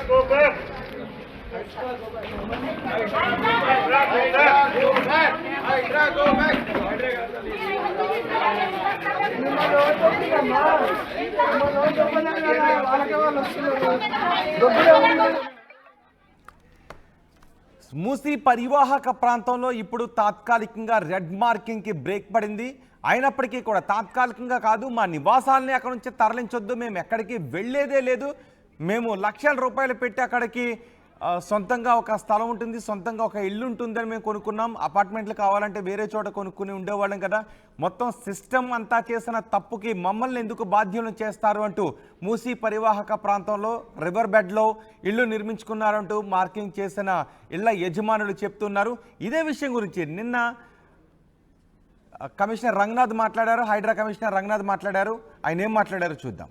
Go back. Musi పరివాహక ప్రాంతంలో ఇప్పుడు తాత్కాలికంగా రెడ్ మార్కింగ్కి బ్రేక్ పడింది. అయినప్పటికీ కూడా తాత్కాలికంగా కాదు, మా నివాసాలని అక్కడ నుంచి తరలించొద్దు, మేము ఎక్కడికి వెళ్ళేదే లేదు, మేము లక్షల రూపాయలు పెట్టి అక్కడికి సొంతంగా ఒక స్థలం ఉంటుంది, సొంతంగా ఒక ఇల్లు ఉంటుందని మేము కొనుక్కున్నాం, అపార్ట్మెంట్లు కావాలంటే వేరే చోట కొనుక్కుని ఉండేవాళ్ళం కదా, మొత్తం సిస్టమ్ అంతా చేసిన తప్పుకి మమ్మల్ని ఎందుకు బాధ్యులను చేస్తారు అంటూ మూసీ పరివాహక ప్రాంతంలో రివర్ బెడ్లో ఇల్లు నిర్మించుకున్నారంటూ మార్కింగ్ చేసిన ఇళ్ల యజమానులు చెప్తున్నారు. ఇదే విషయం గురించి నిన్న కమిషనర్ రంగనాథ్ మాట్లాడారు, హైడ్రా కమిషనర్ రంగనాథ్ మాట్లాడారు. ఆయన ఏం మాట్లాడారో చూద్దాం.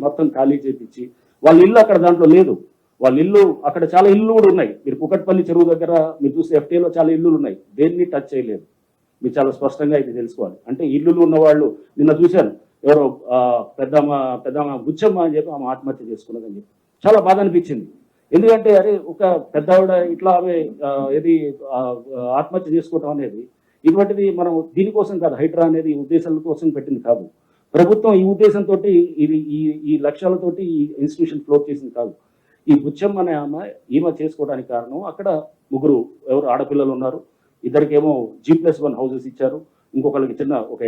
మొత్తం ఖాళీ చేపించి వాళ్ళ ఇల్లు అక్కడ దాంట్లో లేదు, వాళ్ళ ఇల్లు అక్కడ చాలా ఇల్లు కూడా ఉన్నాయి. మీరు కుకట్పల్లి చెరువు దగ్గర మీరు చూస్తే ఎఫ్టీలో చాలా ఇల్లులు ఉన్నాయి, దేన్ని టచ్ చేయలేదు. మీరు చాలా స్పష్టంగా ఇది తెలుసుకోవాలి. అంటే ఇల్లులు ఉన్న వాళ్ళు నిన్న చూశాను, ఎవరో పెద్దమ్మ బుచ్చమ్మ అని చెప్పి ఆమె ఆత్మహత్య చేసుకున్నదని చెప్పి చాలా బాధ అనిపించింది. ఎందుకంటే అరే ఒక పెద్దవిడ ఇట్లా ఆమె ఏది ఆత్మహత్య చేసుకోవటం అనేది ఇటువంటిది మనం దీనికోసం కాదు, హైడ్రా అనేది ఉద్దేశాల కోసం పెట్టింది కాదు. ప్రభుత్వం ఈ ఉద్దేశంతో ఇది ఈ లక్ష్యాలతోటి ఈ ఇన్స్టిట్యూషన్ ఫ్లోట్ చేసింది కాదు. ఈ బుచ్చమ్మ అనే ఈమె చేసుకోవడానికి కారణం అక్కడ ముగ్గురు ఎవరు ఆడపిల్లలు ఉన్నారు, ఇద్దరికేమో G+1 హౌసెస్ ఇచ్చారు, ఇంకొకరికి చిన్న ఒక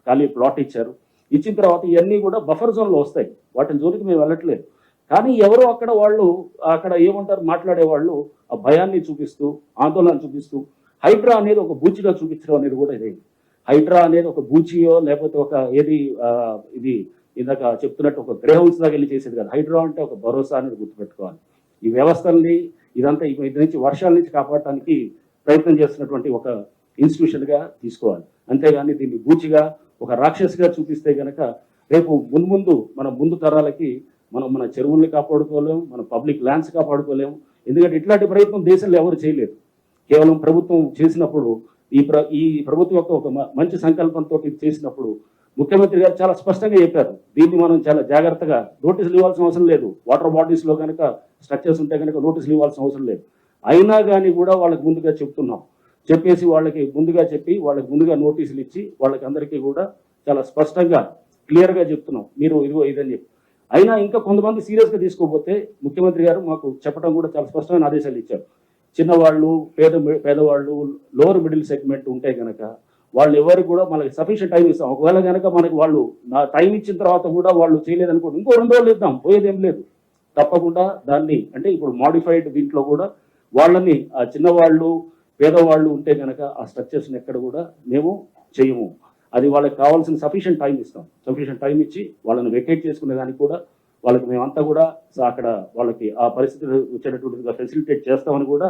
ఖాళీ ప్లాట్ ఇచ్చారు. ఇచ్చిన తర్వాత ఇవన్నీ కూడా బఫర్ జోన్లో వస్తాయి, వాటిని జోలికి మేము వెళ్ళట్లేదు. కానీ ఎవరో అక్కడ ఏమంటారు మాట్లాడేవాళ్ళు ఆ భయాన్ని చూపిస్తూ ఆందోళన చూపిస్తూ హైడ్రా అనేది ఒక బూచిగా చూపించడం అనేది కూడా ఇదే. హైడ్రా అనేది ఒక బూచియో లేకపోతే ఒక ఇది ఇందాక చెప్తున్నట్టు ఒక గ్రే హౌస్ దాకా వెళ్ళి చేసేది కాదు. హైడ్రా అంటే ఒక భరోసా అనేది గుర్తుపెట్టుకోవాలి. ఈ వ్యవస్థల్ని ఇదంతా ఇది నుంచి వర్షాల నుంచి కాపాడటానికి ప్రయత్నం చేస్తున్నటువంటి ఒక ఇన్స్టిట్యూషన్గా తీసుకోవాలి. అంతేగాని దీన్ని బూచిగా ఒక రాక్షసిగా చూపిస్తే కనుక రేపు ముందు తరాలకి మన చెరువుల్ని కాపాడుకోలేము, మన పబ్లిక్ ల్యాండ్స్ కాపాడుకోలేము. ఎందుకంటే ఇట్లాంటి ప్రయత్నం దేశంలో ఎవరు చేయలేదు. కేవలం ప్రభుత్వం చేసినప్పుడు ఈ ప్రభుత్వం యొక్క ఒక మంచి సంకల్పంతో చేసినప్పుడు ముఖ్యమంత్రి గారు చాలా స్పష్టంగా చెప్పారు, దీన్ని మనం చాలా జాగ్రత్తగా నోటీసులు ఇవ్వాల్సిన అవసరం లేదు. వాటర్ బాడీస్లో కనుక స్ట్రక్చర్స్ ఉంటే కనుక నోటీసులు ఇవ్వాల్సిన అవసరం లేదు. అయినా కానీ కూడా వాళ్ళకి ముందుగా చెప్తున్నాం, చెప్పేసి వాళ్ళకి ముందుగా నోటీసులు ఇచ్చి వాళ్ళకి అందరికీ కూడా చాలా స్పష్టంగా క్లియర్గా చెప్తున్నాం, మీరు ఇదిగో ఇదని చెప్పి. అయినా ఇంకా కొంతమంది సీరియస్గా తీసుకోకపోతే ముఖ్యమంత్రి గారు మాకు చెప్పడం కూడా చాలా స్పష్టమైన ఆదేశాలు ఇచ్చారు. చిన్నవాళ్ళు, పేదవాళ్ళు, లోవర్ మిడిల్ సెగ్మెంట్ ఉంటే కనుక వాళ్ళు ఎవరు కూడా మనకి సఫిషియెంట్ టైం ఇస్తాం. ఒకవేళ కనుక మనకి వాళ్ళు టైం ఇచ్చిన తర్వాత కూడా వాళ్ళు చేయలేదనుకోండి, ఇంకో 2 రోజులు ఇద్దాం, పోయేదేం లేదు. తప్పకుండా దాన్ని అంటే ఇప్పుడు మాడిఫైడ్ దీంట్లో కూడా వాళ్ళని ఆ చిన్నవాళ్ళు పేదవాళ్ళు ఉంటే కనుక ఆ స్ట్రక్చర్స్ని ఎక్కడ కూడా మేము చేయము. అది వాళ్ళకి కావాల్సిన సఫిషియెంట్ టైం ఇస్తాం. సఫిషియెంట్ టైం ఇచ్చి వాళ్ళని వెకేట్ చేసుకునే దానికి కూడా వాళ్ళకి మేమంతా కూడా అక్కడ వాళ్ళకి ఆ పరిస్థితులు వచ్చేటటువంటిగా ఫెసిలిటేట్ చేస్తామని కూడా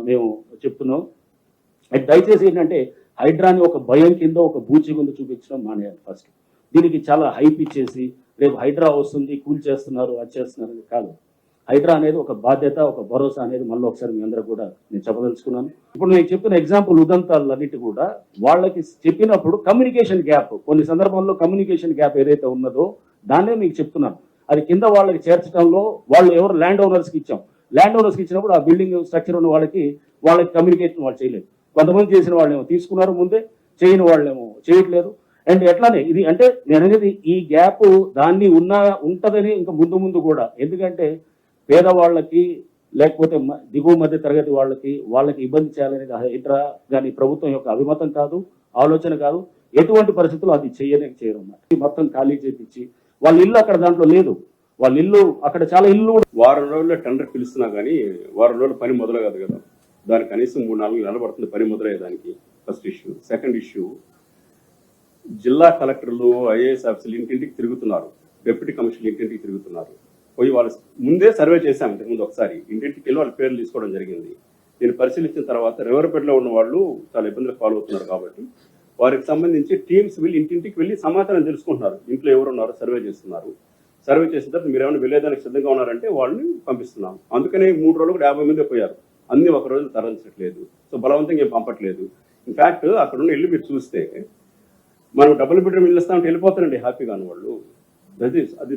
మేము చెప్తున్నాం. దయచేసి ఏంటంటే హైడ్రాని ఒక భయం కింద ఒక బూచి కింద చూపించడం మానేయాలి. ఫస్ట్ దీనికి చాలా హైప్ ఇచ్చేసి రేపు హైడ్రా వస్తుంది కూల్ చేస్తున్నారు అది చేస్తున్నారు కాదు. హైడ్రా అనేది ఒక బాధ్యత, ఒక భరోసా అనేది మళ్ళీ ఒకసారి మీ అందరూ కూడా నేను చెప్పదలుచుకున్నాను. ఇప్పుడు నేను చెప్పిన ఎగ్జాంపుల్ ఉదంతాలన్నిటి కూడా వాళ్ళకి చెప్పినప్పుడు కమ్యూనికేషన్ గ్యాప్, కొన్ని సందర్భంలో కమ్యూనికేషన్ గ్యాప్ ఏదైతే ఉన్నదో దాన్నే మీకు చెప్తున్నాను. అది కింద వాళ్ళకి చేర్చడంలో వాళ్ళు ఎవరు ల్యాండ్ ఓనర్స్కి ఇచ్చాం, ల్యాండ్ ఓనర్స్కి ఇచ్చినప్పుడు ఆ బిల్డింగ్ స్ట్రక్చర్ ఉన్న వాళ్ళకి కమ్యూనికేషన్ వాళ్ళు చేయలేదు. కొంతమంది చేసిన వాళ్ళేమో తీసుకున్నారు ముందే, చేయని వాళ్ళేమో చేయట్లేదు. అండ్ ఎట్లానే ఇది అంటే నేను అనేది ఈ గ్యాప్ దాన్ని ఉంటుందని ఇంకా ముందు కూడా, ఎందుకంటే పేదవాళ్ళకి లేకపోతే దిగువ మధ్య తరగతి వాళ్ళకి ఇబ్బంది చేయాలనేది హైడ్రా కానీ ప్రభుత్వం యొక్క అభిమతం కాదు, ఆలోచన కాదు. ఎటువంటి పరిస్థితుల్లో అది చేయరు అన్నమాట. మొత్తం ఖాళీ చేపించి వాళ్ళ ఇల్లు అక్కడ దాంట్లో లేదు, వాళ్ళ ఇల్లు అక్కడ చాలా ఇల్లు. వారం రోజుల్లో టెండర్ పిలుస్తున్నా కానీ వారం రోజులు పని మొదలు కాదు కదా, దానికి కనీసం 3-4 నెలలు పడుతుంది పని మొదలయ్యేదానికి. First issue. సెకండ్ ఇష్యూ, జిల్లా కలెక్టర్లు ఐఏఎస్ ఆఫీసర్లు ఇంటింటికి తిరుగుతున్నారు, డిప్యూటీ కమిషనర్లు ఇంటింటికి తిరుగుతున్నారు. పోయి వాళ్ళు ముందే సర్వే చేశాము ఇంతకుముందు ఒకసారి, ఇంటింటికి వెళ్ళి వాళ్ళ పేర్లు తీసుకోవడం జరిగింది. దీన్ని పరిశీలించిన తర్వాత రివర్పేటలో ఉన్న వాళ్ళు చాలా ఇబ్బందులకు ఫాలో అవుతున్నారు కాబట్టి వారికి సంబంధించి టీమ్స్ వెళ్ళి ఇంటింటికి వెళ్ళి సమాచారం తెలుసుకుంటున్నారు, ఇంట్లో ఎవరు ఉన్నారో సర్వే చేస్తున్నారు. సర్వే చేసిన తర్వాత మీరు ఏమైనా వెళ్ళేదానికి సిద్ధంగా ఉన్నారంటే వాళ్ళని పంపిస్తున్నాం. అందుకనే 3 రోజులు కూడా 50 మంది పోయారు, అన్ని ఒక రోజు తరలించట్లేదు. సో బలవంతంగా ఏం పంపట్లేదు. ఇన్ఫ్యాక్ట్ అక్కడ ఉన్న ఇల్లు మీరు చూస్తే మనం డబుల్ బెడ్రూమ్ ఇల్లు ఇస్తామంటే వెళ్ళిపోతారండి హ్యాపీగా వాళ్ళు.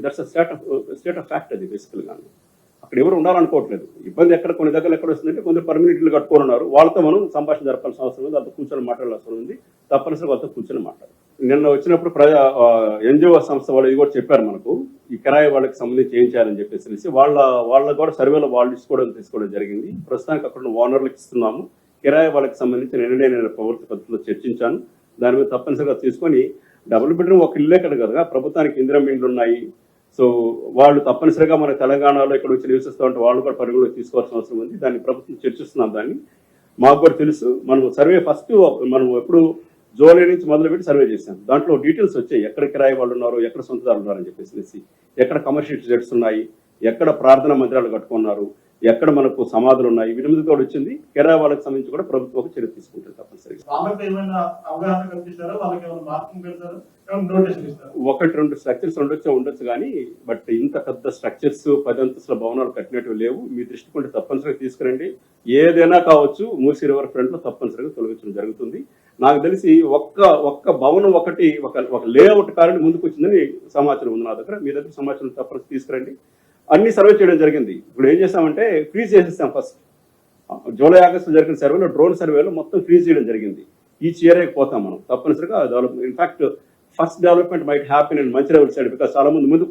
That's state of fact. అది బేసికల్గా అక్కడ ఎవరు ఉండాలనుకోవట్లేదు. ఇబ్బంది ఎక్కడ కొన్ని దగ్గర ఎక్కడ వస్తుందంటే కొందరు పర్మనెంట్ ఇల్లు కట్టుకొని ఉన్నారు, వాళ్ళతో మనం సంభాషణ జరపాల్సిన అవసరం ఉంది, వాళ్ళతో కూర్చొని మాట్లాడాల్సిన ఉంది, తప్పనిసరిగా వాళ్ళతో కూర్చొని మాట్లాడాలి. నిన్న వచ్చినప్పుడు ఎన్జిఓ సంస్థ వాళ్ళు ఇది కూడా చెప్పారు మనకు, ఈ కిరాయి వాళ్ళకి సంబంధించి ఏం చేయాలని చెప్పేసి వాళ్ళ కూడా సర్వేలో వాళ్ళు తీసుకోవడం జరిగింది. ప్రస్తుతానికి అక్కడ ఓనర్లకు ఇస్తున్నాము. కిరాయి వాళ్ళకి సంబంధించి నేను ప్రవృత్తి పద్ధతిలో చర్చించాను. దాని మీద తప్పనిసరిగా తీసుకొని డబుల్ బెడ్రూమ్ ఒక ఇల్లే కదా, ప్రభుత్వానికి ఇందిరమ్మ ఇండ్లు ఉన్నాయి. సో వాళ్ళు తప్పనిసరిగా మన తెలంగాణలో ఇక్కడ వచ్చి నివసిస్తూ ఉంటే వాళ్ళు కూడా పరిగణలోకి తీసుకోవాల్సిన అవసరం ఉంది. దాన్ని ప్రభుత్వం చర్చిస్తున్నాం. దాన్ని మాకు కూడా తెలుసు. మనం సర్వే ఫస్ట్ మనం ఎప్పుడు జూలై నుంచి మొదలుపెట్టి సర్వే చేశాం. దాంట్లో డీటెయిల్స్ వచ్చాయి, ఎక్కడ కిరాయి వాళ్ళు ఉన్నారు, ఎక్కడ సొంతదారులు ఉన్నారని చెప్పేసి, ఎక్కడ కమర్షియల్ షెడ్స్ ఉన్నాయి, ఎక్కడ ప్రార్థనా మందిరాలు కట్టుకున్నారు, ఎక్కడ మనకు సమాధులు ఉన్నాయి, వీటి మీద కూడా వచ్చింది. కిరాయి వాళ్ళకి సంబంధించి కూడా ప్రభుత్వం ఒక చర్య తీసుకుంటుంది తప్పనిసరిగా. 1-2 స్ట్రక్చర్స్ ఉండొచ్చు కానీ బట్ ఇంత పెద్ద స్ట్రక్చర్స్ 10 అంతస్తుల భవనాలు కట్టినట్టు లేవు. మీ దృష్టి కొంటే తప్పనిసరిగా తీసుకురండి. ఏదైనా కావచ్చు, మూసీ రివర్ ఫ్రంట్ లో తప్పనిసరిగా తొలగించడం జరుగుతుంది. నాకు తెలిసి ఒక్క భవనం ఒక లేఅవుట్ కారణం ముందుకు వచ్చిందని సమాచారం ఉంది నా దగ్గర. మీ దగ్గర సమాచారం తప్పనిసరిగా తీసుకురండి. అన్ని సర్వే చేయడం జరిగింది. ఇప్పుడు ఏం చేస్తామంటే ఫ్రీజ్ చేసేస్తాం. ఫస్ట్ జూలై ఆగస్టు జరిగిన సర్వేలో డ్రోన్ సర్వేలో మొత్తం ఫ్రీజ్ చేయడం జరిగింది. ఈచ్ ఏరియాకి పోతాం మనం తప్పనిసరిగా development. In fact first development might happen in Mancherial side, because చాలా మంది ముందుకు